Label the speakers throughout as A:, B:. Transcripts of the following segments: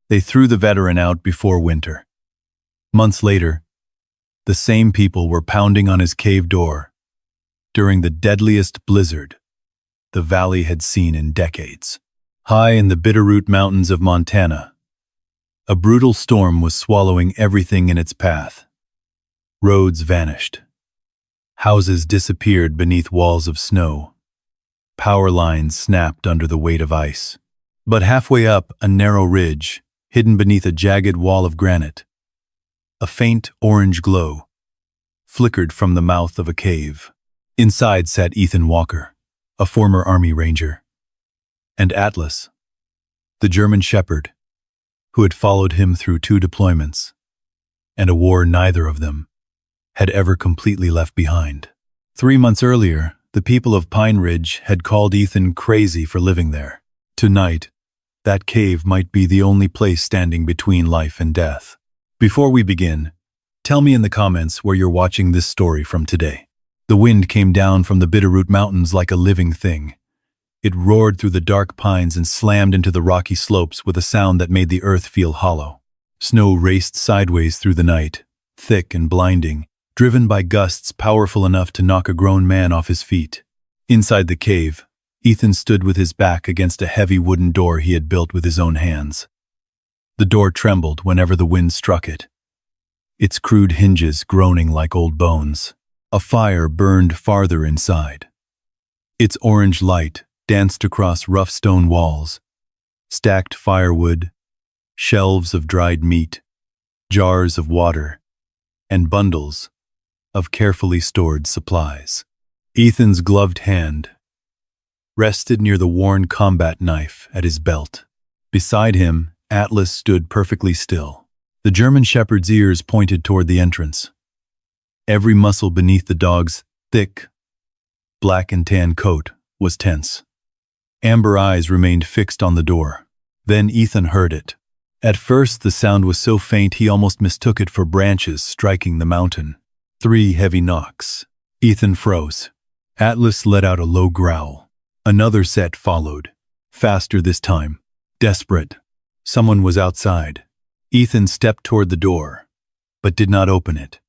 A: They threw the veteran out before winter. Months later, the same people were pounding on his cave door during the deadliest blizzard the valley had seen in decades. High in the Bitterroot Mountains of Montana, a brutal storm was swallowing everything in its path. Roads vanished. Houses disappeared beneath walls of snow. Power lines snapped under the weight of ice. But halfway up a narrow ridge, hidden beneath a jagged wall of granite, a faint orange glow flickered from the mouth of a cave. Inside sat Ethan Walker, a former Army Ranger, and Atlas, the German Shepherd, who had followed him through 2 deployments, and a war neither of them had ever completely left behind. 3 months earlier, the people of Pine Ridge had called Ethan crazy for living there. Tonight, that cave might be the only place standing between life and death. Before we begin, tell me in the comments where you're watching this story from today. The wind came down from the Bitterroot Mountains like a living thing. It roared through the dark pines and slammed into the rocky slopes with a sound that made the earth feel hollow. Snow raced sideways through the night, thick and blinding, driven by gusts powerful enough to knock a grown man off his feet. Inside the cave, Ethan stood with his back against a heavy wooden door he had built with his own hands. The door trembled whenever the wind struck it, its crude hinges groaning like old bones. A fire burned farther inside. Its orange light danced across rough stone walls, stacked firewood, shelves of dried meat, jars of water, and bundles of carefully stored supplies. Ethan's gloved hand rested near the worn combat knife at his belt. Beside him, Atlas stood perfectly still. The German Shepherd's ears pointed toward the entrance. Every muscle beneath the dog's thick, black and tan coat was tense. Amber eyes remained fixed on the door. Then Ethan heard it. At first, the sound was so faint he almost mistook it for branches striking the mountain. 3 heavy knocks. Ethan froze. Atlas let out a low growl. Another set followed, faster this time. Desperate. Someone was outside. Ethan stepped toward the door, but did not open it.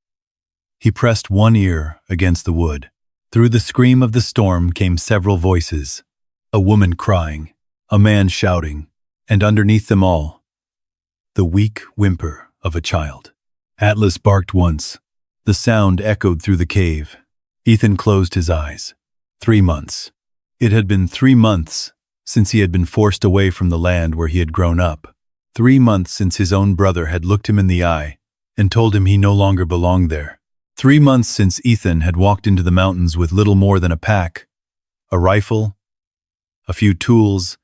A: He pressed one ear against the wood. Through the scream of the storm came several voices. A woman crying, a man shouting, and underneath them all, the weak whimper of a child. Atlas barked once. The sound echoed through the cave. Ethan closed his eyes. 3 months. It had been 3 months since he had been forced away from the land where he had grown up. 3 months since his own brother had looked him in the eye and told him he no longer belonged there. 3 months since Ethan had walked into the mountains with little more than a pack, a rifle, a few tools,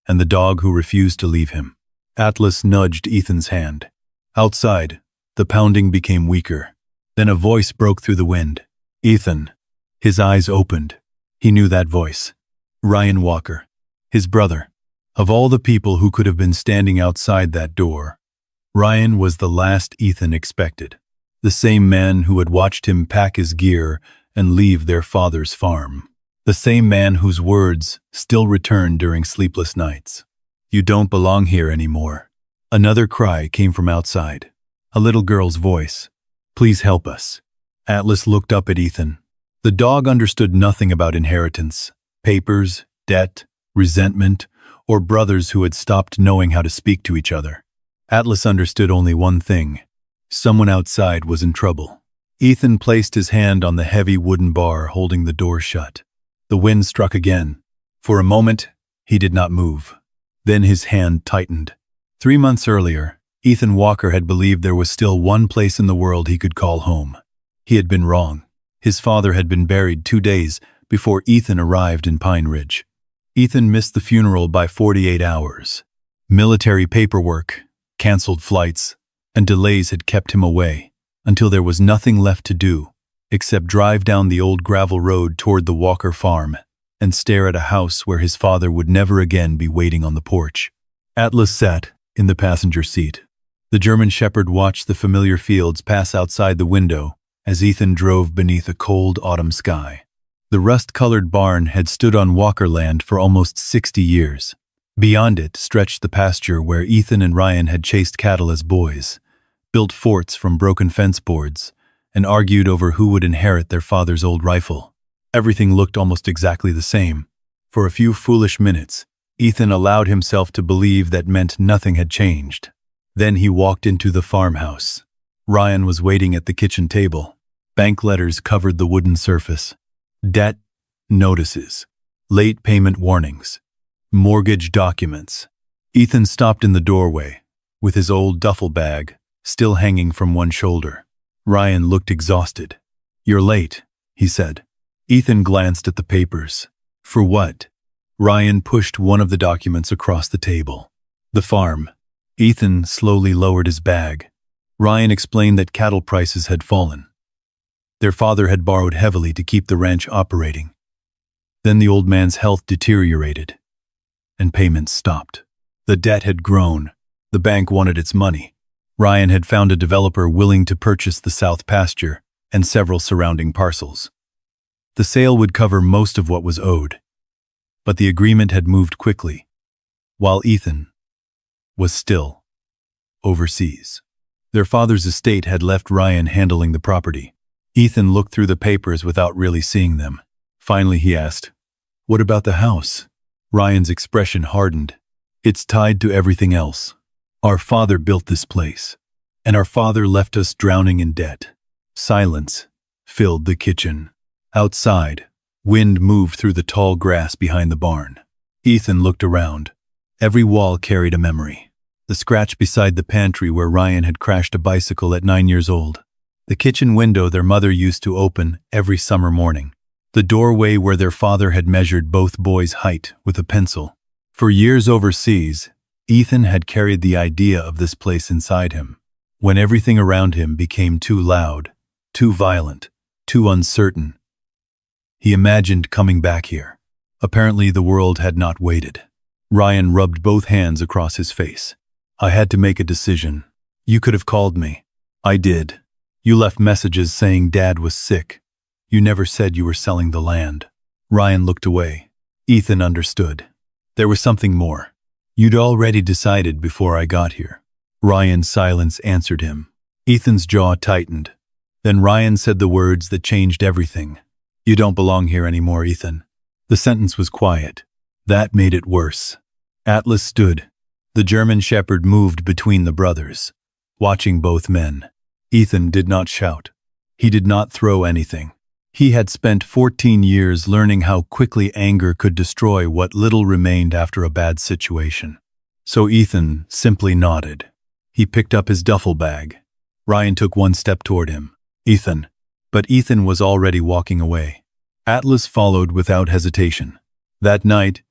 A: and the dog who refused to leave him. Atlas nudged Ethan's hand. Outside, the pounding became weaker. Then a voice broke through the wind. Ethan. His eyes opened. He knew that voice. Ryan Walker, his brother. Of all the people who could have been standing outside that door, Ryan was the last Ethan expected. The same man who had watched him pack his gear and leave their father's farm. The same man whose words still returned during sleepless nights. You don't belong here anymore. Another cry came from outside. A little girl's voice. Please help us. Atlas looked up at Ethan. The dog understood nothing about inheritance, papers, debt, resentment, or brothers who had stopped knowing how to speak to each other. Atlas understood only one thing. Someone outside was in trouble. Ethan placed his hand on the heavy wooden bar holding the door shut. The wind struck again. For a moment, he did not move. Then his hand tightened. 3 months earlier, Ethan Walker had believed there was still one place in the world he could call home. He had been wrong. His father had been buried 2 days before Ethan arrived in Pine Ridge. Ethan missed the funeral by 48 hours. Military paperwork, canceled flights, and delays had kept him away until there was nothing left to do except drive down the old gravel road toward the Walker farm and stare at a house where his father would never again be waiting on the porch. Atlas sat in the passenger seat. The German Shepherd watched the familiar fields pass outside the window as Ethan drove beneath a cold autumn sky. The rust-colored barn had stood on Walker land for almost 60 years. Beyond it stretched the pasture where Ethan and Ryan had chased cattle as boys, built forts from broken fence boards, and argued over who would inherit their father's old rifle. Everything looked almost exactly the same. For a few foolish minutes, Ethan allowed himself to believe that meant nothing had changed. Then he walked into the farmhouse. Ryan was waiting at the kitchen table. Bank letters covered the wooden surface. Debt notices, late payment warnings, mortgage documents. Ethan stopped in the doorway, with his old duffel bag still hanging from one shoulder. Ryan looked exhausted. "You're late," he said. Ethan glanced at the papers. "For what?" Ryan pushed one of the documents across the table. "The farm." Ethan slowly lowered his bag. Ryan explained that cattle prices had fallen. Their father had borrowed heavily to keep the ranch operating. Then the old man's health deteriorated, and payments stopped. The debt had grown. The bank wanted its money. Ryan had found a developer willing to purchase the south pasture and several surrounding parcels. The sale would cover most of what was owed, but the agreement had moved quickly, while Ethan was still overseas. Their father's estate had left Ryan handling the property. Ethan looked through the papers without really seeing them. Finally he asked, "What about the house?" Ryan's expression hardened. "It's tied to everything else. Our father built this place, and our father left us drowning in debt." Silence filled the kitchen. Outside, wind moved through the tall grass behind the barn. Ethan looked around. Every wall carried a memory. The scratch beside the pantry where Ryan had crashed a bicycle at 9 years old. The kitchen window their mother used to open every summer morning. The doorway where their father had measured both boys' height with a pencil. For years overseas, Ethan had carried the idea of this place inside him. When everything around him became too loud, too violent, too uncertain, he imagined coming back here. Apparently the world had not waited. Ryan rubbed both hands across his face. "I had to make a decision. You could have called me." "I did. You left messages saying Dad was sick. You never said you were selling the land." Ryan looked away. Ethan understood. There was something more. "You'd already decided before I got here." Ryan's silence answered him. Ethan's jaw tightened. Then Ryan said the words that changed everything. "You don't belong here anymore, Ethan." The sentence was quiet. That made it worse. Atlas stood. The German shepherd moved between the brothers, watching both men. Ethan did not shout. He did not throw anything. He had spent 14 years learning how quickly anger could destroy what little remained after a bad situation. So Ethan simply nodded. He picked up his duffel bag. Ryan took one step toward him. "Ethan." But Ethan was already walking away. Atlas followed without hesitation. That night,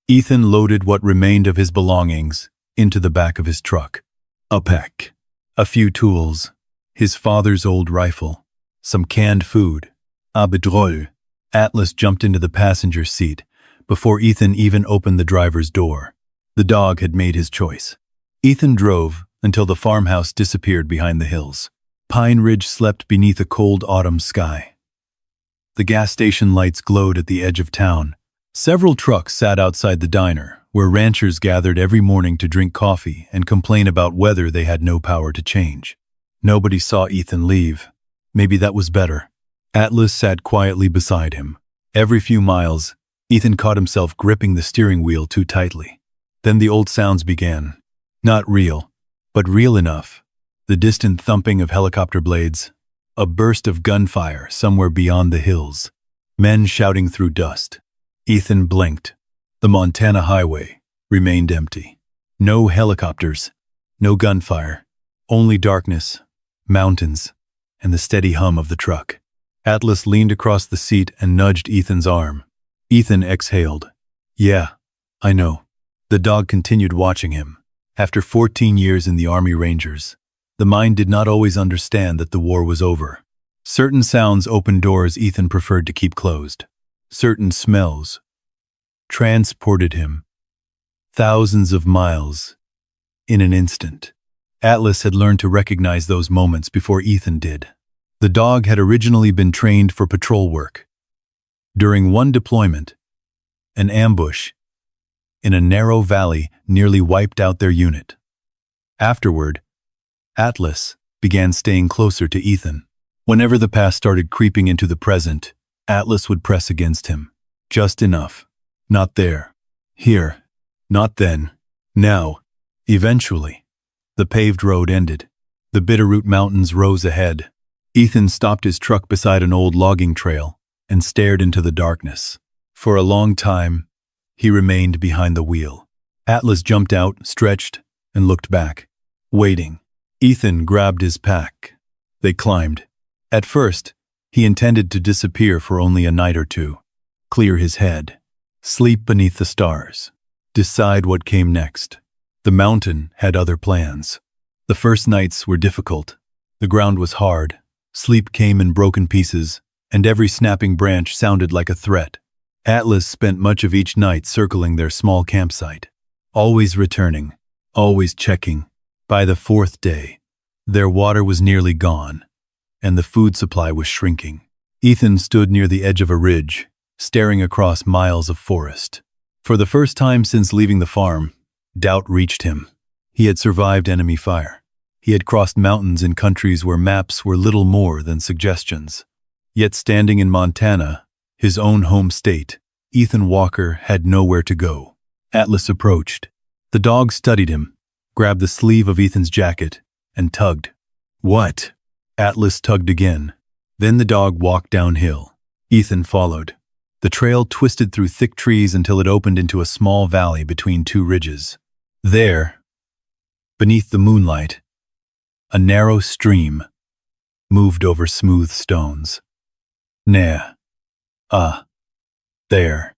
A: Ethan loaded what remained of his belongings into the back of his truck. A pack, a few tools, his father's old rifle, some canned food. Betrayal. Atlas jumped into the passenger seat before Ethan even opened the driver's door. The dog had made his choice. Ethan drove until the farmhouse disappeared behind the hills. Pine Ridge slept beneath a cold autumn sky. The gas station lights glowed at the edge of town. Several trucks sat outside the diner, where ranchers gathered every morning to drink coffee and complain about weather they had no power to change. Nobody saw Ethan leave. Maybe that was better. Atlas sat quietly beside him. Every few miles, Ethan caught himself gripping the steering wheel too tightly. Then the old sounds began. Not real, but real enough. The distant thumping of helicopter blades, a burst of gunfire somewhere beyond the hills, men shouting through dust. Ethan blinked. The Montana highway remained empty. No helicopters, no gunfire, only darkness, mountains, and the steady hum of the truck. Atlas leaned across the seat and nudged Ethan's arm. Ethan exhaled. "Yeah, I know." The dog continued watching him. After 14 years in the Army Rangers, the mind did not always understand that the war was over. Certain sounds opened doors Ethan preferred to keep closed. Certain smells transported him thousands of miles in an instant. Atlas had learned to recognize those moments before Ethan did. The dog had originally been trained for patrol work. During one deployment, an ambush in a narrow valley nearly wiped out their unit. Afterward, Atlas began staying closer to Ethan. Whenever the past started creeping into the present, Atlas would press against him. Just enough. Not there. Here. Not then. Now. Eventually, the paved road ended. The Bitterroot Mountains rose ahead. Ethan stopped his truck beside an old logging trail and stared into the darkness. For a long time, he remained behind the wheel. Atlas jumped out, stretched, and looked back, waiting. Ethan grabbed his pack. They climbed. At first, he intended to disappear for only a night or two, clear his head, sleep beneath the stars, decide what came next. The mountain had other plans. The first nights were difficult. The ground was hard, sleep came in broken pieces, and every snapping branch sounded like a threat. Atlas spent much of each night circling their small campsite, always returning, always checking. By the fourth day, their water was nearly gone, and the food supply was shrinking. Ethan stood near the edge of a ridge, staring across miles of forest. For the first time since leaving the farm, doubt reached him. He had survived enemy fire. He had crossed mountains in countries where maps were little more than suggestions. Yet standing in Montana, his own home state, Ethan Walker had nowhere to go. Atlas approached. The dog studied him, grabbed the sleeve of Ethan's jacket, and tugged. "What?" Atlas tugged again. Then the dog walked downhill. Ethan followed. The trail twisted through thick trees until it opened into a small valley between two ridges. There, beneath the moonlight, a narrow stream moved over smooth stones. Nah. There.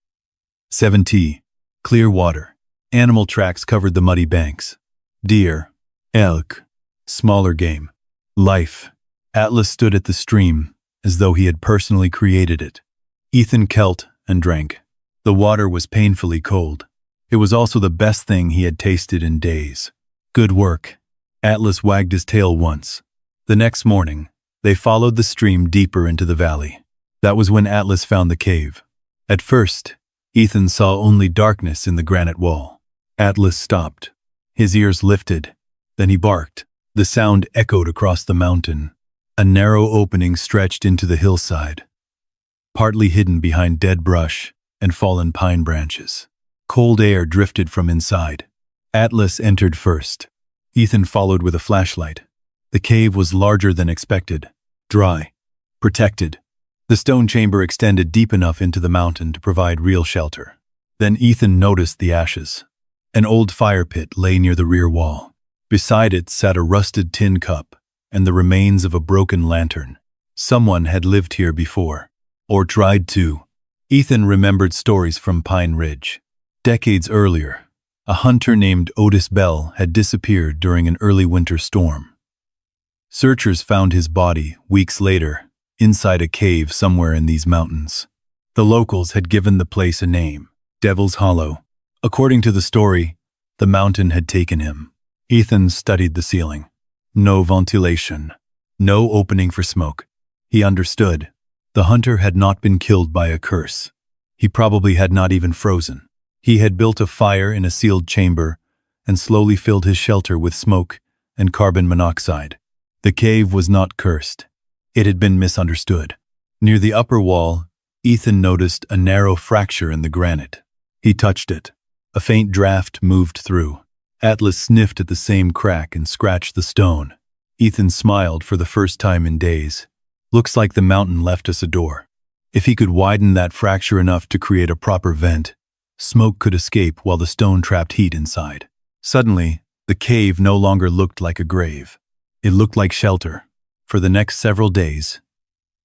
A: 70. Clear water. Animal tracks covered the muddy banks. Deer. Elk. Smaller game. Life. Atlas stood at the stream, as though he had personally created it. Ethan knelt and drank. The water was painfully cold. It was also the best thing he had tasted in days. Good work. Atlas wagged his tail once. The next morning, they followed the stream deeper into the valley. That was when Atlas found the cave. At first, Ethan saw only darkness in the granite wall. Atlas stopped. His ears lifted. Then he barked. The sound echoed across the mountain. A narrow opening stretched into the hillside, partly hidden behind dead brush and fallen pine branches. Cold air drifted from inside. Atlas entered first. Ethan followed with a flashlight. The cave was larger than expected, dry, protected. The stone chamber extended deep enough into the mountain to provide real shelter. Then Ethan noticed the ashes. An old fire pit lay near the rear wall. Beside it sat a rusted tin cup and the remains of a broken lantern. Someone had lived here before, or tried to. Ethan remembered stories from Pine Ridge. Decades earlier, a hunter named Otis Bell had disappeared during an early winter storm. Searchers found his body weeks later, inside a cave somewhere in these mountains. The locals had given the place a name, Devil's Hollow. According to the story, the mountain had taken him. Ethan studied the ceiling. No ventilation. No opening for smoke. He understood. The hunter had not been killed by a curse. He probably had not even frozen. He had built a fire in a sealed chamber and slowly filled his shelter with smoke and carbon monoxide. The cave was not cursed. It had been misunderstood. Near the upper wall, Ethan noticed a narrow fracture in the granite. He touched it. A faint draft moved through. Atlas sniffed at the same crack and scratched the stone. Ethan smiled for the first time in days. Looks like the mountain left us a door. If he could widen that fracture enough to create a proper vent, smoke could escape while the stone trapped heat inside. Suddenly, the cave no longer looked like a grave. It looked like shelter. For the next several days,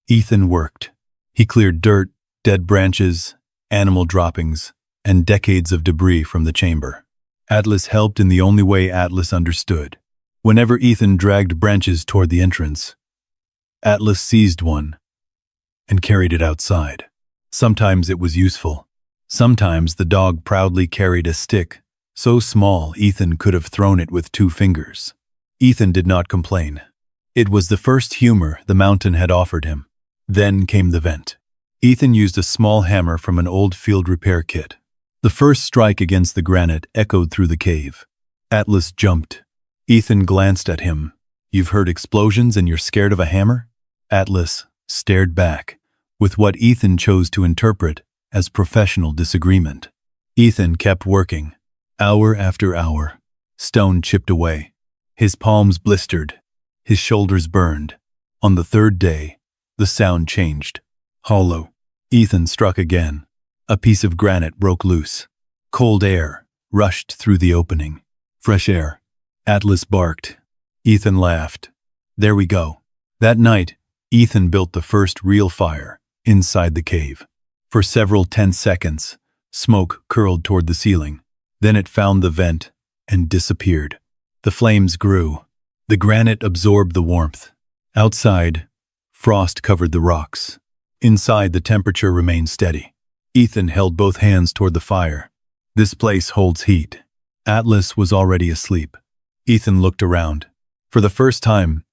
A: Ethan worked. He cleared dirt, dead branches, animal droppings, and decades of debris from the chamber. Atlas helped in the only way Atlas understood. Whenever Ethan dragged branches toward the entrance, Atlas seized one and carried it outside. Sometimes it was useful. Sometimes the dog proudly carried a stick, so small Ethan could have thrown it with 2 fingers. Ethan did not complain. It was the first humor the mountain had offered him. Then came the vent. Ethan used a small hammer from an old field repair kit. The first strike against the granite echoed through the cave. Atlas jumped. Ethan glanced at him. "You've heard explosions and you're scared of a hammer?" Atlas stared back, with what Ethan chose to interpret as professional disagreement. Ethan kept working, hour after hour. Stone chipped away. His palms blistered. His shoulders burned. On the third day, the sound changed. Hollow. Ethan struck again. A piece of granite broke loose. Cold air rushed through the opening. "Fresh air." Atlas barked. Ethan laughed. "There we go." That night, Ethan built the first real fire inside the cave. For several tense seconds, smoke curled toward the ceiling. Then it found the vent and disappeared. The flames grew. The granite absorbed the warmth. Outside, frost covered the rocks. Inside, the temperature remained steady. Ethan held both hands toward the fire. "This place holds heat." Atlas was already asleep. Ethan looked around. For the first time,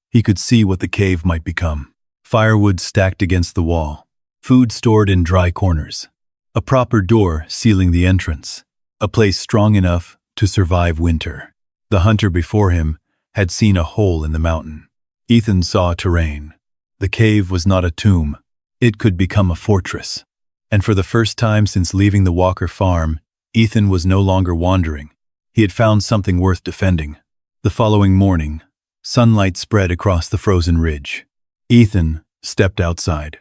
A: he could see what the cave might become. Firewood stacked against the wall. Food stored in dry corners. A proper door sealing the entrance. A place strong enough to survive winter. The hunter before him had seen a hole in the mountain. Ethan saw terrain. The cave was not a tomb. It could become a fortress. And for the first time since leaving the Walker farm, Ethan was no longer wandering. He had found something worth defending. The following morning, sunlight spread across the frozen ridge. Ethan stepped outside.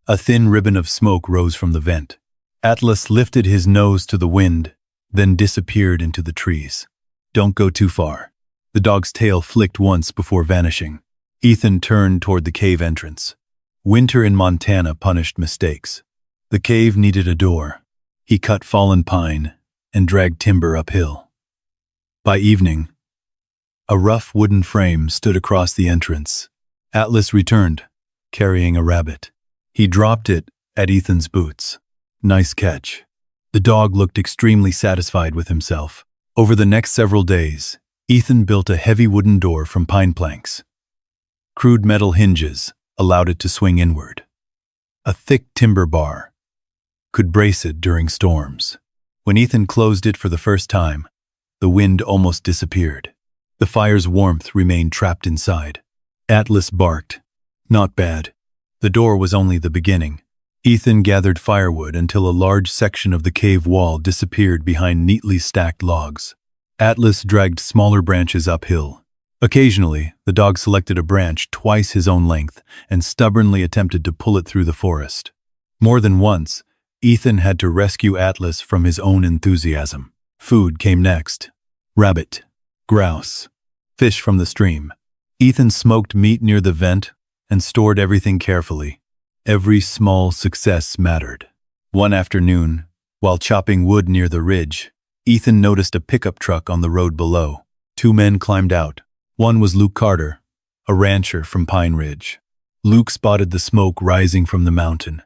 A: A thin ribbon of smoke rose from the vent. Atlas lifted his nose to the wind, then disappeared into the trees. "Don't go too far." The dog's tail flicked once before vanishing. Ethan turned toward the cave entrance. Winter in Montana punished mistakes. The cave needed a door. He cut fallen pine and dragged timber uphill. By evening, a rough wooden frame stood across the entrance. Atlas returned, carrying a rabbit. He dropped it at Ethan's boots. "Nice catch." The dog looked extremely satisfied with himself. Over the next several days, Ethan built a heavy wooden door from pine planks. Crude metal hinges allowed it to swing inward. A thick timber bar could brace it during storms. When Ethan closed it for the first time, the wind almost disappeared. The fire's warmth remained trapped inside. Atlas barked. "Not bad." The door was only the beginning. Ethan gathered firewood until a large section of the cave wall disappeared behind neatly stacked logs. Atlas dragged smaller branches uphill. Occasionally, the dog selected a branch twice his own length and stubbornly attempted to pull it through the forest. More than once, Ethan had to rescue Atlas from his own enthusiasm. Food came next. Rabbit, grouse, fish from the stream. Ethan smoked meat near the vent and stored everything carefully. Every small success mattered. One afternoon, while chopping wood near the ridge, Ethan noticed a pickup truck on the road below. Two men climbed out. One was Luke Carter, a rancher from Pine Ridge. Luke spotted the smoke rising from the mountain.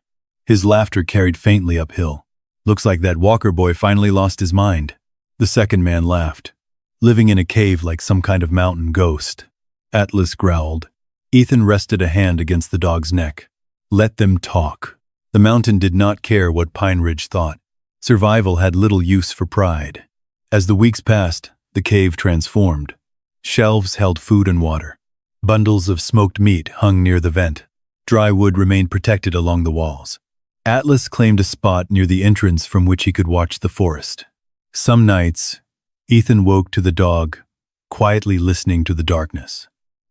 A: His laughter carried faintly uphill. "Looks like that Walker boy finally lost his mind." The second man laughed. "Living in a cave like some kind of mountain ghost." Atlas growled. Ethan rested a hand against the dog's neck. Let them talk. The mountain did not care what Pine Ridge thought. Survival had little use for pride. As the weeks passed, the cave transformed. Shelves held food and water. Bundles of smoked meat hung near the vent. Dry wood remained protected along the walls. Atlas claimed a spot near the entrance from which he could watch the forest. Some nights, Ethan woke to the dog, quietly listening to the darkness.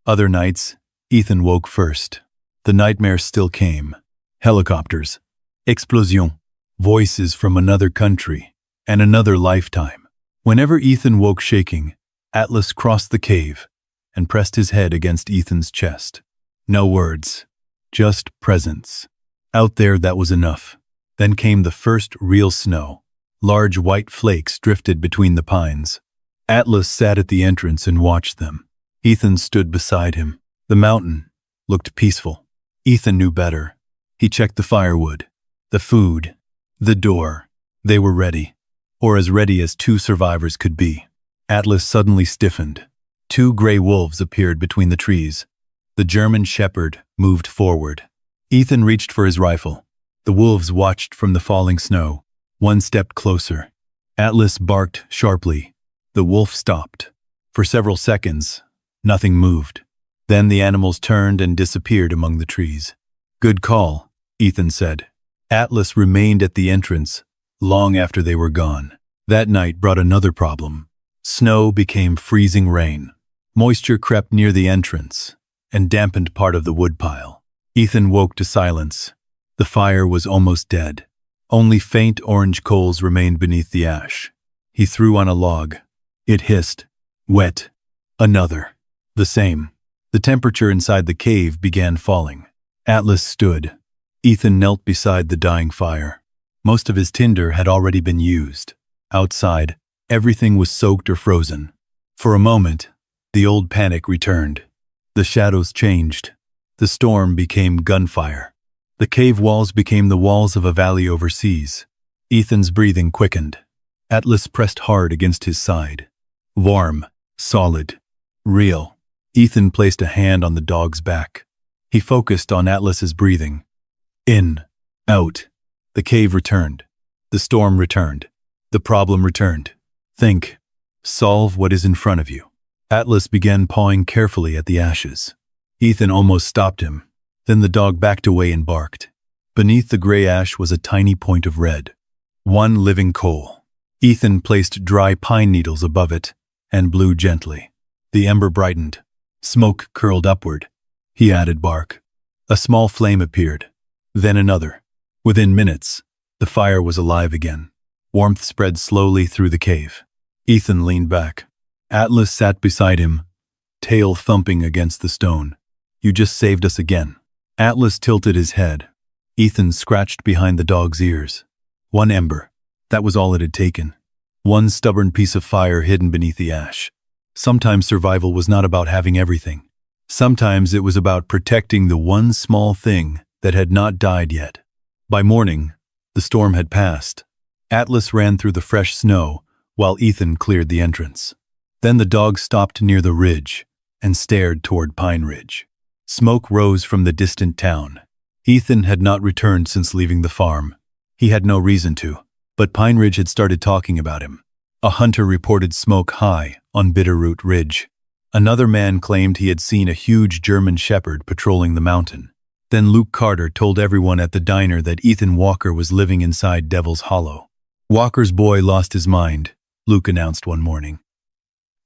A: Other nights, Ethan woke first. The nightmares still came. Helicopters, explosions, voices from another country, and another lifetime. Whenever Ethan woke shaking, Atlas crossed the cave and pressed his head against Ethan's chest. No words, just presence. Out there, that was enough. Then came the first real snow. Large white flakes drifted between the pines. Atlas sat at the entrance and watched them. Ethan stood beside him. The mountain looked peaceful. Ethan knew better. He checked the firewood, the food, the door. They were ready, or as ready as two survivors could be. Atlas suddenly stiffened. Two gray wolves appeared between the trees. The German shepherd moved forward. Ethan reached for his rifle. The wolves watched from the falling snow. One stepped closer. Atlas barked sharply. The wolf stopped. For several seconds, nothing moved. Then the animals turned and disappeared among the trees. "Good call," Ethan said. Atlas remained at the entrance long after they were gone. That night brought another problem. Snow became freezing rain. Moisture crept near the entrance and dampened part of the woodpile. Ethan woke to silence. The fire was almost dead. Only faint orange coals remained beneath the ash. He threw on a log. It hissed. Wet. Another. The same. The temperature inside the cave began falling. Atlas stood. Ethan knelt beside the dying fire. Most of his tinder had already been used. Outside, everything was soaked or frozen. For a moment, the old panic returned. The shadows changed. The storm became gunfire. The cave walls became the walls of a valley overseas. Ethan's breathing quickened. Atlas pressed hard against his side. Warm, solid, real. Ethan placed a hand on the dog's back. He focused on Atlas's breathing. In, out. The cave returned. The storm returned. The problem returned. Think. Solve what is in front of you. Atlas began pawing carefully at the ashes. Ethan almost stopped him. Then the dog backed away and barked. Beneath the gray ash was a tiny point of red. One living coal. Ethan placed dry pine needles above it and blew gently. The ember brightened. Smoke curled upward. He added bark. A small flame appeared. Then another. Within minutes, the fire was alive again. Warmth spread slowly through the cave. Ethan leaned back. Atlas sat beside him, tail thumping against the stone. "You just saved us again." Atlas tilted his head. Ethan scratched behind the dog's ears. One ember. That was all it had taken. One stubborn piece of fire hidden beneath the ash. Sometimes survival was not about having everything. Sometimes it was about protecting the one small thing that had not died yet. By morning, the storm had passed. Atlas ran through the fresh snow while Ethan cleared the entrance. Then the dog stopped near the ridge and stared toward Pine Ridge. Smoke rose from the distant town. Ethan had not returned since leaving the farm. He had no reason to, but Pine Ridge had started talking about him. A hunter reported smoke high on Bitterroot Ridge. Another man claimed he had seen a huge German shepherd patrolling the mountain. Then Luke Carter told everyone at the diner that Ethan Walker was living inside Devil's Hollow. "Walker's boy lost his mind," Luke announced one morning.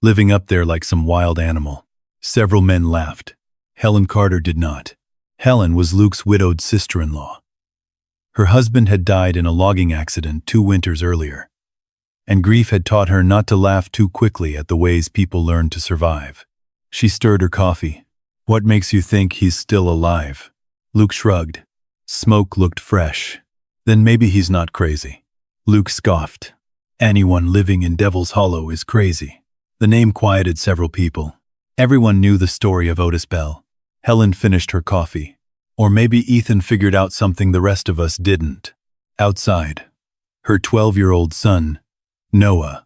A: "Living up there like some wild animal." Several men laughed. Helen Carter did not. Helen was Luke's widowed sister-in-law. Her husband had died in a logging accident 2 winters earlier, and grief had taught her not to laugh too quickly at the ways people learn to survive. She stirred her coffee. "What makes you think he's still alive?" Luke shrugged. Smoke looked fresh. "Then maybe he's not crazy." Luke scoffed. "Anyone living in Devil's Hollow is crazy." The name quieted several people. Everyone knew the story of Otis Bell. Helen finished her coffee. Or maybe Ethan figured out something the rest of us didn't. Outside, her 12-year-old son, Noah,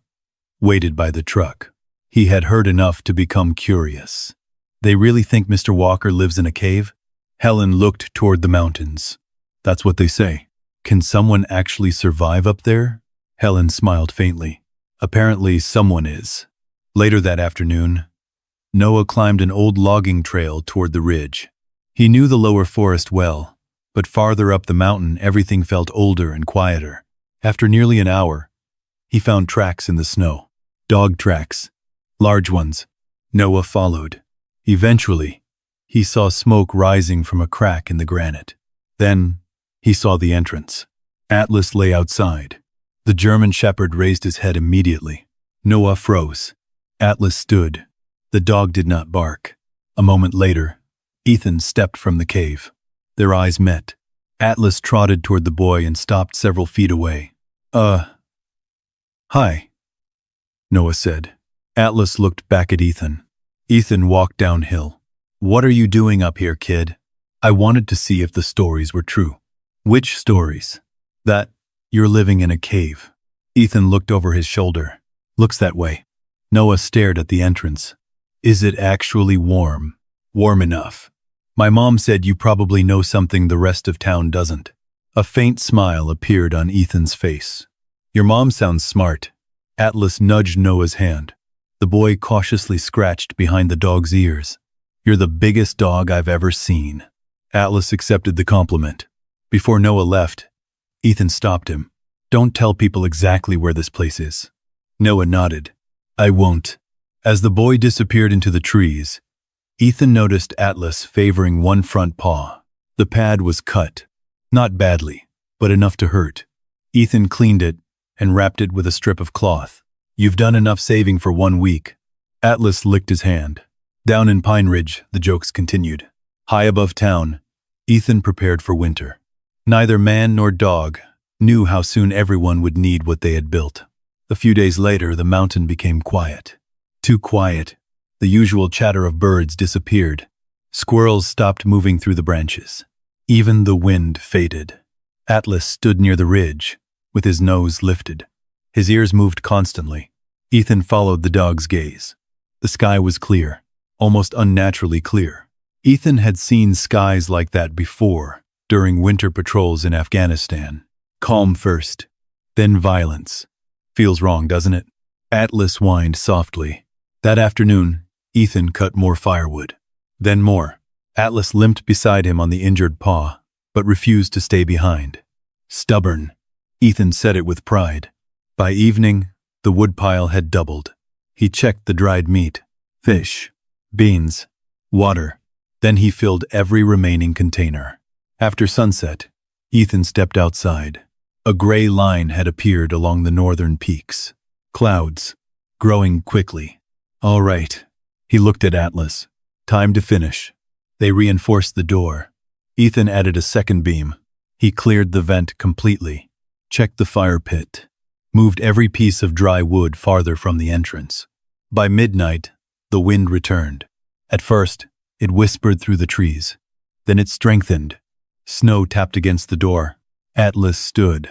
A: waited by the truck. He had heard enough to become curious. "They really think Mr. Walker lives in a cave?" Helen looked toward the mountains. "That's what they say." "Can someone actually survive up there?" Helen smiled faintly. "Apparently someone is." Later that afternoon, Noah climbed an old logging trail toward the ridge. He knew the lower forest well, but farther up the mountain everything felt older and quieter. After nearly an hour, he found tracks in the snow. Dog tracks. Large ones. Noah followed. Eventually, he saw smoke rising from a crack in the granite. Then, he saw the entrance. Atlas lay outside. The German shepherd raised his head immediately. Noah froze. Atlas stood. The dog did not bark. A moment later, Ethan stepped from the cave. Their eyes met. Atlas trotted toward the boy and stopped several feet away. Hi," Noah said. Atlas looked back at Ethan. Ethan walked downhill. "What are you doing up here, kid?" "I wanted to see if the stories were true." "Which stories?" "That you're living in a cave." Ethan looked over his shoulder. "Looks that way." Noah stared at the entrance. "Is it actually warm?" "Warm enough. My mom said you probably know something the rest of town doesn't." A faint smile appeared on Ethan's face. Your mom sounds smart. Atlas nudged Noah's hand. The boy cautiously scratched behind the dog's ears. You're the biggest dog I've ever seen. Atlas accepted the compliment. Before Noah left, Ethan stopped him. Don't tell people exactly where this place is. Noah nodded. I won't. As the boy disappeared into the trees, Ethan noticed Atlas favoring one front paw. The pad was cut. Not badly, but enough to hurt. Ethan cleaned it and wrapped it with a strip of cloth. You've done enough saving for 1 week. Atlas licked his hand. Down in Pine Ridge, the jokes continued. High above town, Ethan prepared for winter. Neither man nor dog knew how soon everyone would need what they had built. A few days later, the mountain became quiet. Too quiet. The usual chatter of birds disappeared. Squirrels stopped moving through the branches. Even the wind faded. Atlas stood near the ridge, with his nose lifted. His ears moved constantly. Ethan followed the dog's gaze. The sky was clear, almost unnaturally clear. Ethan had seen skies like that before, during winter patrols in Afghanistan. Calm first, then violence. Feels wrong, doesn't it? Atlas whined softly. That afternoon, Ethan cut more firewood. Then more. Atlas limped beside him on the injured paw, but refused to stay behind. Stubborn. Ethan said it with pride. By evening, the woodpile had doubled. He checked the dried meat, fish, beans, water. Then he filled every remaining container. After sunset, Ethan stepped outside. A gray line had appeared along the northern peaks. Clouds, growing quickly. All right. He looked at Atlas. Time to finish. They reinforced the door. Ethan added a second beam. He cleared the vent completely, checked the fire pit, moved every piece of dry wood farther from the entrance. By midnight, the wind returned. At first, it whispered through the trees. Then it strengthened. Snow tapped against the door. Atlas stood.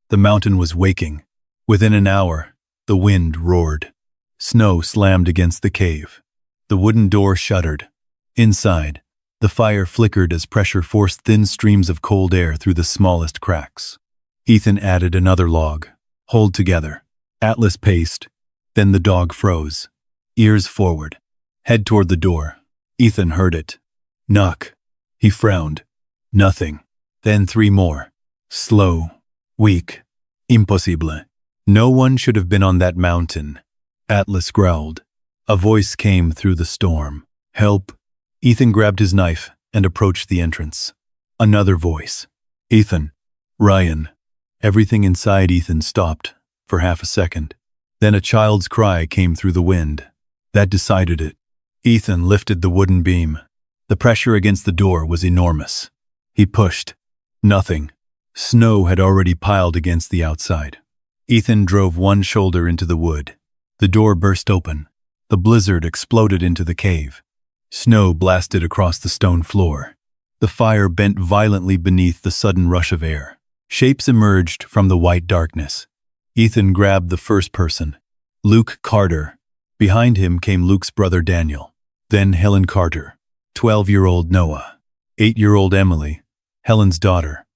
A: The mountain was waking. Within an hour, the wind roared. Snow slammed against the cave. The wooden door shuddered. Inside, the fire flickered as pressure forced thin streams of cold air through the smallest cracks. Ethan added another log. Hold together. Atlas paced. Then the dog froze. Ears forward. Head toward the door. Ethan heard it. Knock. He frowned. Nothing. Then 3 more. Slow. Weak. Impossible. No one should have been on that mountain. Atlas growled. A voice came through the storm. Help. Ethan grabbed his knife and approached the entrance. Another voice. Ethan. Ryan. Everything inside Ethan stopped for half a second. Then a child's cry came through the wind. That decided it. Ethan lifted the wooden beam. The pressure against the door was enormous. He pushed. Nothing. Snow had already piled against the outside. Ethan drove one shoulder into the wood. The door burst open. The blizzard exploded into the cave. Snow blasted across the stone floor. The fire bent violently beneath the sudden rush of air. Shapes emerged from the white darkness. Ethan grabbed the first person. Luke Carter. Behind him came Luke's brother Daniel. Then Helen Carter. 12-year-old Noah. 8-year-old Emily, Helen's daughter.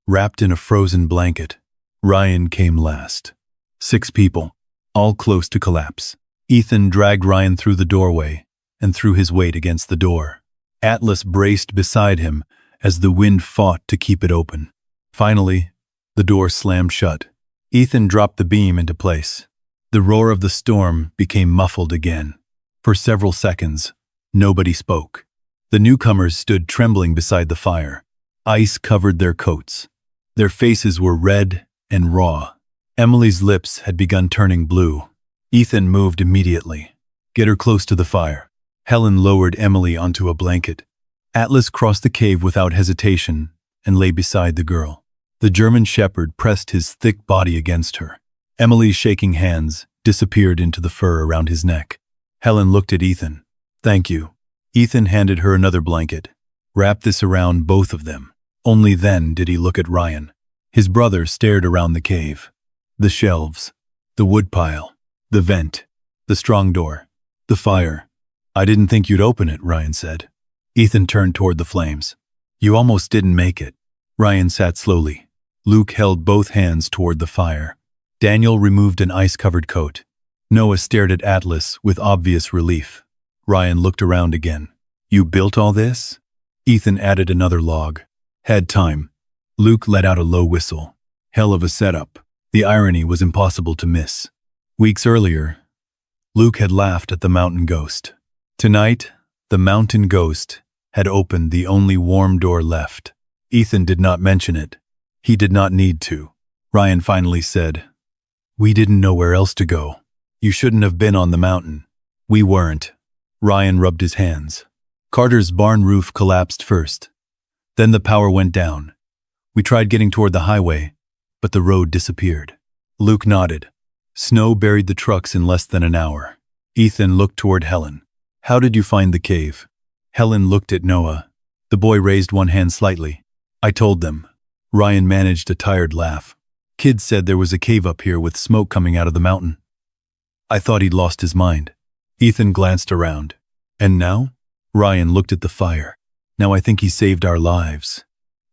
A: Wrapped in a frozen blanket. Ryan came last. 6 people, all close to collapse. Ethan dragged Ryan through the doorway and threw his weight against the door. Atlas braced beside him as the wind fought to keep it open. Finally, the door slammed shut. Ethan dropped the beam into place. The roar of the storm became muffled again. For several seconds, nobody spoke. The newcomers stood trembling beside the fire. Ice covered their coats. Their faces were red and raw. Emily's lips had begun turning blue. Ethan moved immediately. Get her close to the fire. Helen lowered Emily onto a blanket. Atlas crossed the cave without hesitation and lay beside the girl. The German shepherd pressed his thick body against her. Emily's shaking hands disappeared into the fur around his neck. Helen looked at Ethan. Thank you. Ethan handed her another blanket. Wrap this around both of them. Only then did he look at Ryan. His brother stared around the cave. The shelves, the woodpile, the vent, the strong door, the fire. I didn't think you'd open it, Ryan said. Ethan turned toward the flames. You almost didn't make it. Ryan sat slowly. Luke held both hands toward the fire. Daniel removed an ice-covered coat. Noah stared at Atlas with obvious relief. Ryan looked around again. You built all this? Ethan added another log. Had time. Luke let out a low whistle. Hell of a setup. The irony was impossible to miss. Weeks earlier, Luke had laughed at the mountain ghost. Tonight, the mountain ghost had opened the only warm door left. Ethan did not mention it. He did not need to. Ryan finally said, We didn't know where else to go. You shouldn't have been on the mountain. We weren't. Ryan rubbed his hands. Carter's barn roof collapsed first. Then the power went down. We tried getting toward the highway, but the road disappeared. Luke nodded. Snow buried the trucks in less than an hour. Ethan looked toward Helen. How did you find the cave? Helen looked at Noah. The boy raised one hand slightly. I told them. Ryan managed a tired laugh. Kids said there was a cave up here with smoke coming out of the mountain. I thought he'd lost his mind. Ethan glanced around. And now? Ryan looked at the fire. Now I think he saved our lives.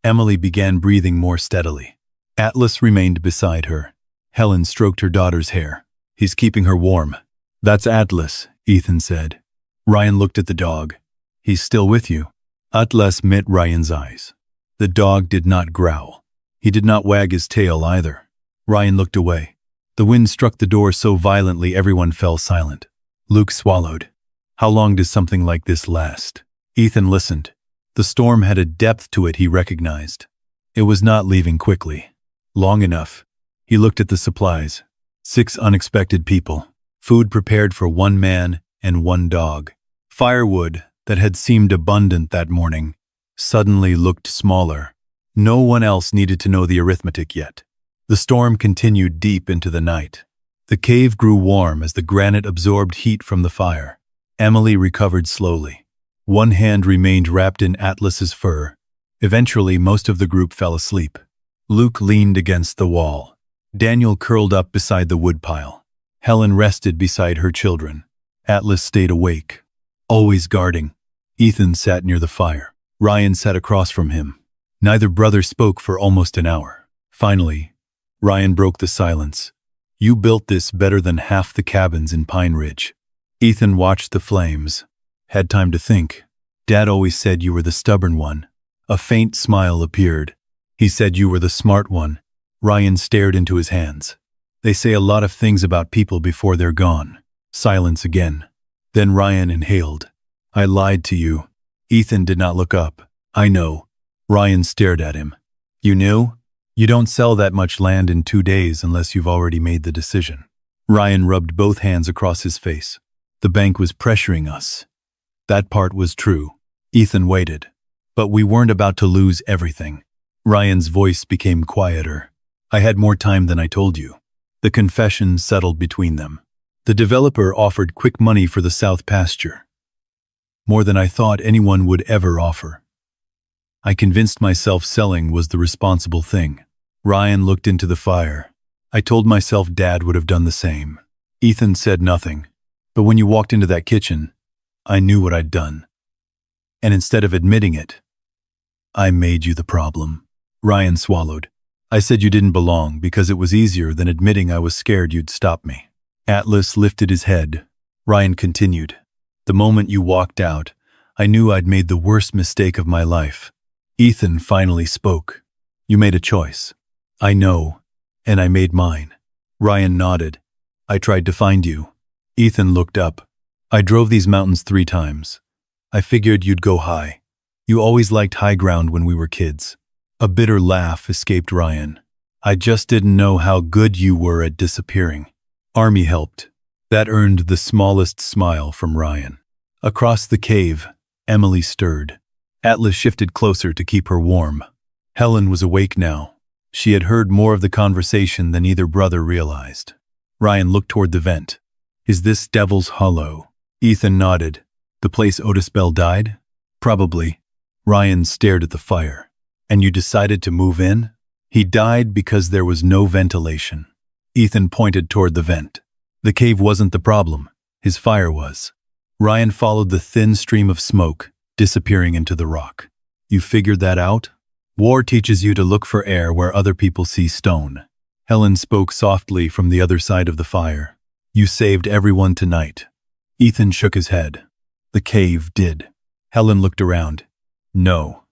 A: Emily began breathing more steadily. Atlas remained beside her. Helen stroked her daughter's hair. He's keeping her warm. That's Atlas, Ethan said. Ryan looked at the dog. He's still with you. Atlas met Ryan's eyes. The dog did not growl. He did not wag his tail either. Ryan looked away. The wind struck the door so violently everyone fell silent. Luke swallowed. How long does something like this last? Ethan listened. The storm had a depth to it he recognized. It was not leaving quickly. Long enough. He looked at the supplies. 6 unexpected people. Food prepared for 1 man and 1 dog. Firewood, that had seemed abundant that morning, suddenly looked smaller. No one else needed to know the arithmetic yet. The storm continued deep into the night. The cave grew warm as the granite absorbed heat from the fire. Emily recovered slowly. One hand remained wrapped in Atlas's fur. Eventually, most of the group fell asleep. Luke leaned against the wall. Daniel curled up beside the woodpile. Helen rested beside her children. Atlas stayed awake, always guarding. Ethan sat near the fire. Ryan sat across from him. Neither brother spoke for almost an hour. Finally, Ryan broke the silence. You built this better than half the cabins in Pine Ridge. Ethan watched the flames. Had time to think. Dad always said you were the stubborn one. A faint smile appeared. He said you were the smart one. Ryan stared into his hands. They say a lot of things about people before they're gone. Silence again. Then Ryan inhaled. I lied to you. Ethan did not look up. I know. Ryan stared at him. You knew? You don't sell that much land in 2 days unless you've already made the decision. Ryan rubbed both hands across his face. The bank was pressuring us. That part was true. Ethan waited. But we weren't about to lose everything. Ryan's voice became quieter. I had more time than I told you. The confession settled between them. The developer offered quick money for the south pasture. More than I thought anyone would ever offer. I convinced myself selling was the responsible thing. Ryan looked into the fire. I told myself Dad would have done the same. Ethan said nothing. But when you walked into that kitchen, I knew what I'd done. And instead of admitting it, I made you the problem. Ryan swallowed. I said you didn't belong because it was easier than admitting I was scared you'd stop me. Atlas lifted his head. Ryan continued. The moment you walked out, I knew I'd made the worst mistake of my life. Ethan finally spoke. You made a choice. I know, and I made mine. Ryan nodded. I tried to find you. Ethan looked up. I drove these mountains 3 times. I figured you'd go high. You always liked high ground when we were kids. A bitter laugh escaped Ryan. I just didn't know how good you were at disappearing. Army helped. That earned the smallest smile from Ryan. Across the cave, Emily stirred. Atlas shifted closer to keep her warm. Helen was awake now. She had heard more of the conversation than either brother realized. Ryan looked toward the vent. Is this Devil's Hollow? Ethan nodded. The place Otis Bell died? Probably. Ryan stared at the fire. And you decided to move in? He died because there was no ventilation. Ethan pointed toward the vent. The cave wasn't the problem. His fire was. Ryan followed the thin stream of smoke, disappearing into the rock. You figured that out? War teaches you to look for air where other people see stone. Helen spoke softly from the other side of the fire. You saved everyone tonight. Ethan shook his head. The cave did. Helen looked around. No.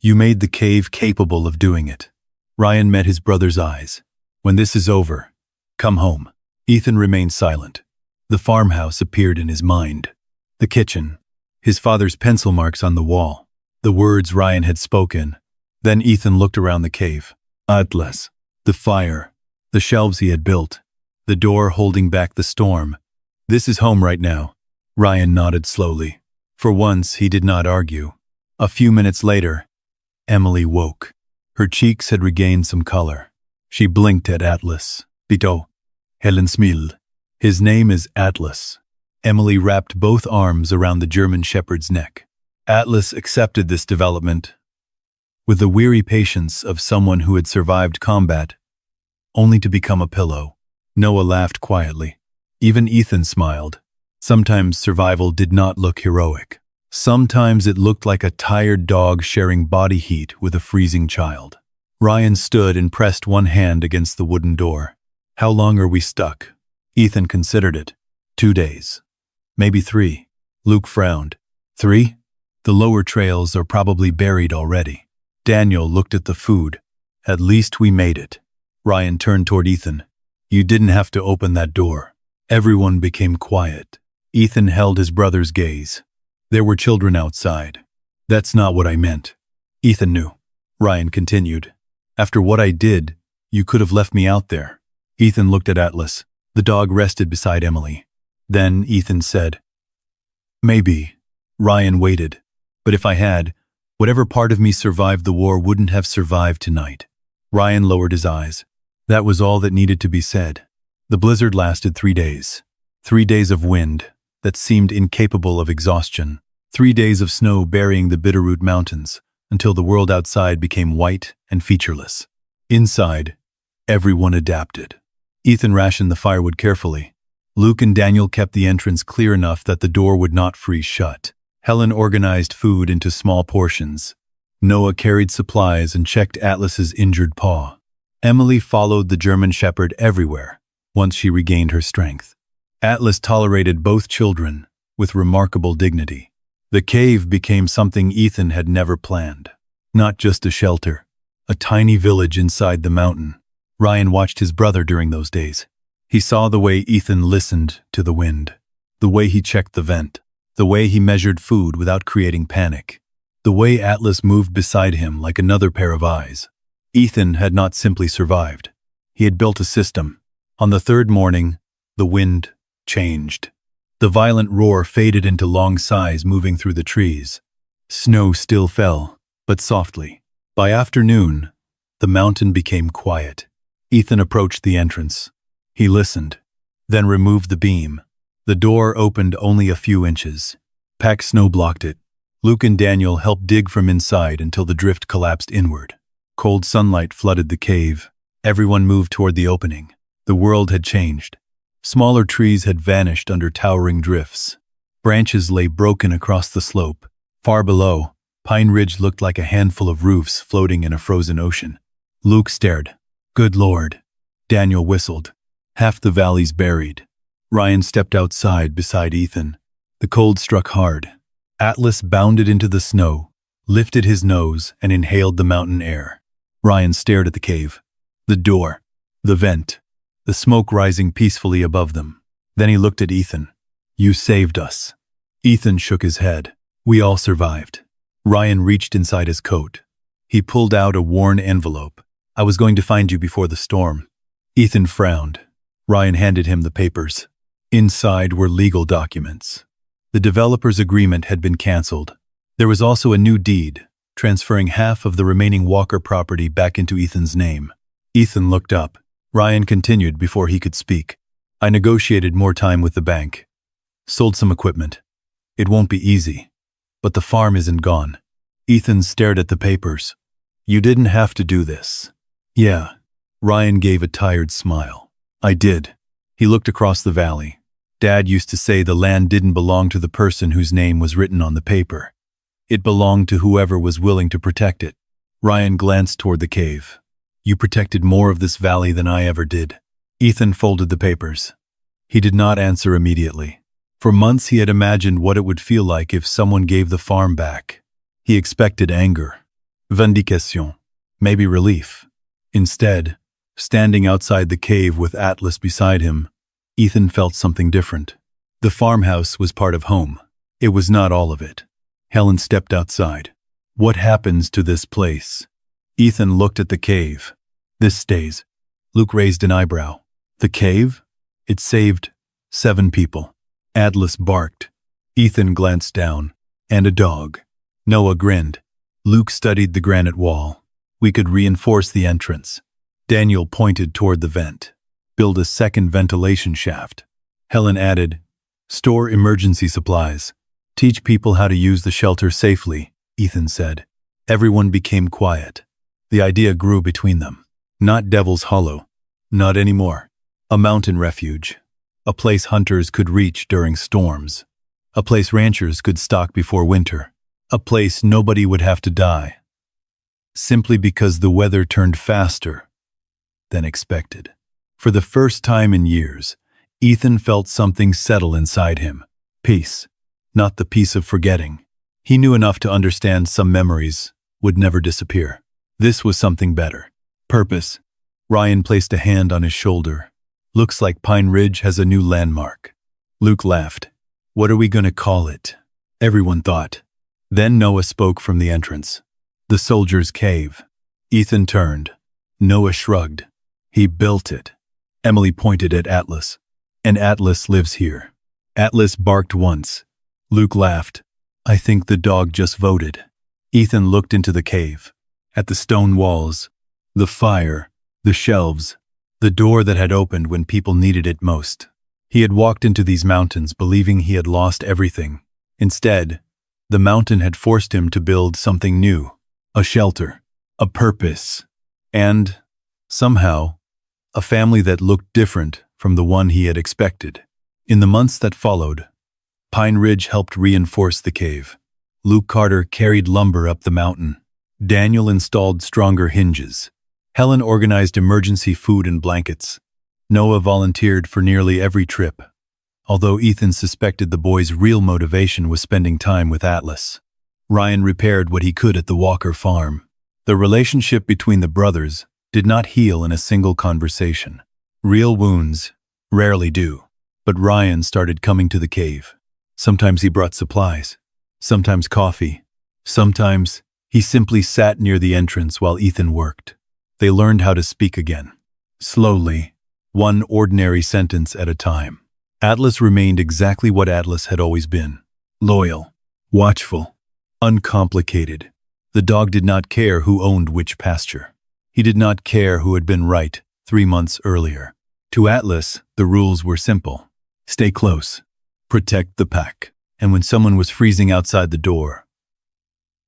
A: You made the cave capable of doing it. Ryan met his brother's eyes. When this is over, come home. Ethan remained silent. The farmhouse appeared in his mind. The kitchen. His father's pencil marks on the wall. The words Ryan had spoken. Then Ethan looked around the cave. Atlas. The fire. The shelves he had built. The door holding back the storm. This is home right now. Ryan nodded slowly. For once, he did not argue. A few minutes later, Emily woke. Her cheeks had regained some color. She blinked at Atlas. Bito. Helen smiled. His name is Atlas. Emily wrapped both arms around the German shepherd's neck. Atlas accepted this development with the weary patience of someone who had survived combat, only to become a pillow. Noah laughed quietly. Even Ethan smiled. Sometimes survival did not look heroic. Sometimes it looked like a tired dog sharing body heat with a freezing child. Ryan stood and pressed one hand against the wooden door. How long are we stuck? Ethan considered it. 2 days. Maybe 3. Luke frowned. 3? The lower trails are probably buried already. Daniel looked at the food. At least we made it. Ryan turned toward Ethan. You didn't have to open that door. Everyone became quiet. Ethan held his brother's gaze. There were children outside. That's not what I meant. Ethan knew. Ryan continued. After what I did, you could have left me out there. Ethan looked at Atlas. The dog rested beside Emily. Then Ethan said, Maybe. Ryan waited. But if I had, whatever part of me survived the war wouldn't have survived tonight. Ryan lowered his eyes. That was all that needed to be said. The blizzard lasted 3 days. 3 days of wind that seemed incapable of exhaustion. 3 days of snow burying the Bitterroot mountains until the world outside became white and featureless. Inside, everyone adapted. Ethan rationed the firewood carefully. Luke and Daniel kept the entrance clear enough that the door would not freeze shut. Helen organized food into small portions. Noah carried supplies and checked Atlas's injured paw. Emily followed the German shepherd everywhere once she regained her strength. Atlas tolerated both children with remarkable dignity. The cave became something Ethan had never planned. Not just a shelter, a tiny village inside the mountain. Ryan watched his brother during those days. He saw the way Ethan listened to the wind, the way he checked the vent, the way he measured food without creating panic, the way Atlas moved beside him like another pair of eyes. Ethan had not simply survived. He had built a system. On the 3rd morning, the wind changed. The violent roar faded into long sighs moving through the trees. Snow still fell, but softly. By afternoon, the mountain became quiet. Ethan approached the entrance. He listened, then removed the beam. The door opened only a few inches. Packed snow blocked it. Luke and Daniel helped dig from inside until the drift collapsed inward. Cold sunlight flooded the cave. Everyone moved toward the opening. The world had changed. Smaller trees had vanished under towering drifts. Branches lay broken across the slope. Far below, Pine Ridge looked like a handful of roofs floating in a frozen ocean. Luke stared. Good Lord. Daniel whistled. Half the valley's buried. Ryan stepped outside beside Ethan. The cold struck hard. Atlas bounded into the snow, lifted his nose, and inhaled the mountain air. Ryan stared at the cave. The door. The vent. The smoke rising peacefully above them. Then he looked at Ethan. You saved us. Ethan shook his head. We all survived. Ryan reached inside his coat. He pulled out a worn envelope. I was going to find you before the storm. Ethan frowned. Ryan handed him the papers. Inside were legal documents. The developer's agreement had been canceled. There was also a new deed, transferring half of the remaining Walker property back into Ethan's name. Ethan looked up. Ryan continued before he could speak. I negotiated more time with the bank. Sold some equipment. It won't be easy. But the farm isn't gone. Ethan stared at the papers. You didn't have to do this. Yeah. Ryan gave a tired smile. I did. He looked across the valley. Dad used to say the land didn't belong to the person whose name was written on the paper. It belonged to whoever was willing to protect it. Ryan glanced toward the cave. You protected more of this valley than I ever did." Ethan folded the papers. He did not answer immediately. For months he had imagined what it would feel like if someone gave the farm back. He expected anger, vindication, maybe relief. Instead, standing outside the cave with Atlas beside him, Ethan felt something different. The farmhouse was part of home. It was not all of it. Helen stepped outside. "What happens to this place?" Ethan looked at the cave. "This stays." Luke raised an eyebrow. "The cave? It saved 7 people. Atlas barked. Ethan glanced down. "And a dog." Noah grinned. Luke studied the granite wall. "We could reinforce the entrance." Daniel pointed toward the vent. "Build a second ventilation shaft." Helen added, "Store emergency supplies. Teach people how to use the shelter safely," Ethan said. Everyone became quiet. The idea grew between them. Not Devil's Hollow. Not anymore. A mountain refuge. A place hunters could reach during storms. A place ranchers could stock before winter. A place nobody would have to die. Simply because the weather turned faster than expected. For the first time in years, Ethan felt something settle inside him. Peace. Not the peace of forgetting. He knew enough to understand some memories would never disappear. This was something better. Purpose. Ryan placed a hand on his shoulder. "Looks like Pine Ridge has a new landmark." Luke laughed. "What are we going to call it?" Everyone thought. Then Noah spoke from the entrance. "The Soldier's Cave." Ethan turned. Noah shrugged. "He built it." Emily pointed at Atlas. "And Atlas lives here." Atlas barked once. Luke laughed. "I think the dog just voted." Ethan looked into the cave. At the stone walls, the fire, the shelves, the door that had opened when people needed it most. He had walked into these mountains believing he had lost everything. Instead, the mountain had forced him to build something new. A shelter, a purpose, and, somehow, a family that looked different from the one he had expected. In the months that followed, Pine Ridge helped reinforce the cave. Luke Carter carried lumber up the mountain. Daniel installed stronger hinges. Helen organized emergency food and blankets. Noah volunteered for nearly every trip, although Ethan suspected the boy's real motivation was spending time with Atlas. Ryan repaired what he could at the Walker farm. The relationship between the brothers did not heal in a single conversation. Real wounds rarely do, but Ryan started coming to the cave. Sometimes he brought supplies, sometimes coffee, sometimes he simply sat near the entrance while Ethan worked. They learned how to speak again. Slowly, one ordinary sentence at a time. Atlas remained exactly what Atlas had always been. Loyal, watchful, uncomplicated. The dog did not care who owned which pasture. He did not care who had been right 3 months earlier. To Atlas, the rules were simple. Stay close. Protect the pack. And when someone was freezing outside the door,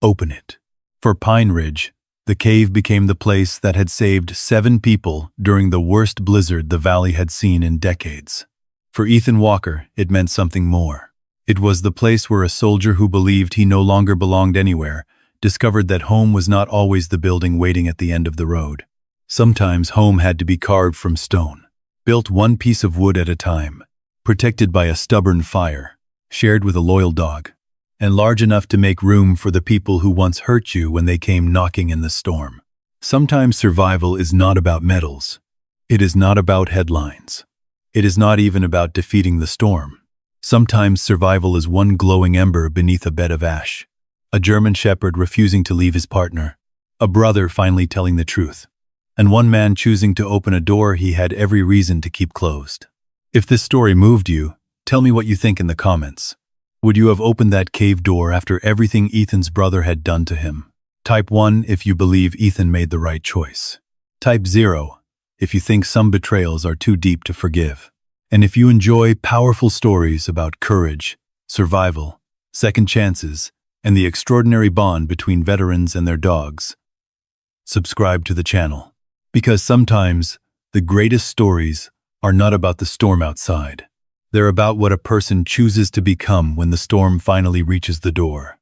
A: open it. For Pine Ridge, the cave became the place that had saved 7 people during the worst blizzard the valley had seen in decades. For Ethan Walker, it meant something more. It was the place where a soldier who believed he no longer belonged anywhere discovered that home was not always the building waiting at the end of the road. Sometimes home had to be carved from stone, built one piece of wood at a time, protected by a stubborn fire, shared with a loyal dog, and large enough to make room for the people who once hurt you when they came knocking in the storm. Sometimes survival is not about medals. It is not about headlines. It is not even about defeating the storm. Sometimes survival is one glowing ember beneath a bed of ash. A German shepherd refusing to leave his partner. A brother finally telling the truth. And one man choosing to open a door he had every reason to keep closed. If this story moved you, tell me what you think in the comments. Would you have opened that cave door after everything Ethan's brother had done to him? Type 1 if you believe Ethan made the right choice. Type 0 if you think some betrayals are too deep to forgive. And if you enjoy powerful stories about courage, survival, second chances, and the extraordinary bond between veterans and their dogs, subscribe to the channel. Because sometimes the greatest stories are not about the storm outside. They're about what a person chooses to become when the storm finally reaches the door.